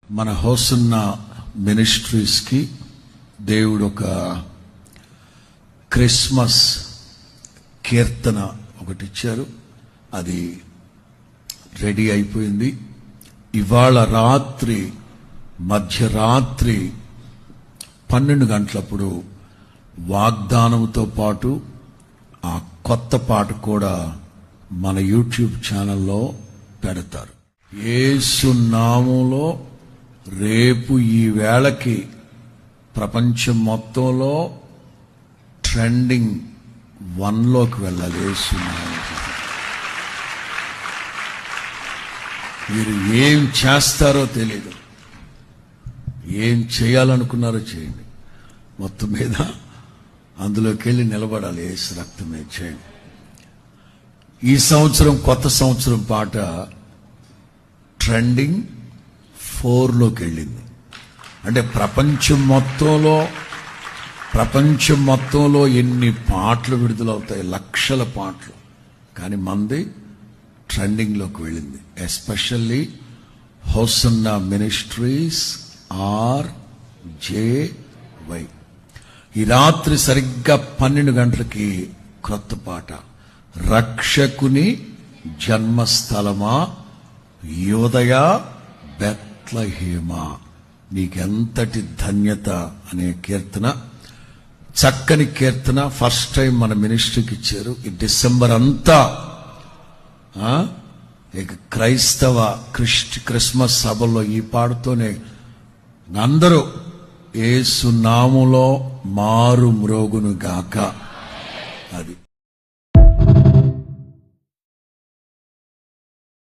మన హోసన్నా మినిస్ట్రీస్కి దేవుడు ఒక క్రిస్మస్ కీర్తన ఒకటి ఇచ్చారు. అది రెడీ అయిపోయింది. ఇవాళ రాత్రి మధ్యరాత్రి 12 గంటలప్పుడు వాగ్దానంతో పాటు ఆ కొత్త పాట కూడా మన యూట్యూబ్ ఛానల్లో పెడతారు. యేసు నామములో రేపు ఈ వేళకి ప్రపంచం మొత్తంలో ట్రెండింగ్ 1లోకి వెళ్ళాలి. యేసు నామములో మీరు ఏం చేస్తారో తెలీదు, ఏం చేయాలనుకున్నారో చేయండి, మొత్తం మీద అందులోకి వెళ్ళి నిలబడాలి. యేసు రక్తమే చేయండి. ఈ సంవత్సరం కొత్త సంవత్సరం పాట ట్రెండింగ్ 4లోకి వెళ్ళింది. అంటే ప్రపంచం మొత్తంలో ఎన్ని పాటలు విడుదలవుతాయి, లక్షల పాటలు, కానీ మంది ట్రెండింగ్లోకి వెళ్ళింది. Especially hosanna ministries RJY. ఈ రాత్రి సరిగ్గా 12 గంటలకి క్రొత్త పాట, రక్షకుని జన్మస్థలమా యోదయ బెత్లెహేమా నీకెంతటి ధన్యత అనే కీర్తన, చక్కని కీర్తన. ఫస్ట్ టైం మన మినిస్ట్రీకి ఇచ్చారు. ఈ డిసెంబర్ అంతా ఇక క్రైస్తవ క్రిస్మస్ సభల్లో ఈ పాటతోనే అందరూ యేసు నామములో మారు మ్రోగును గాక. అది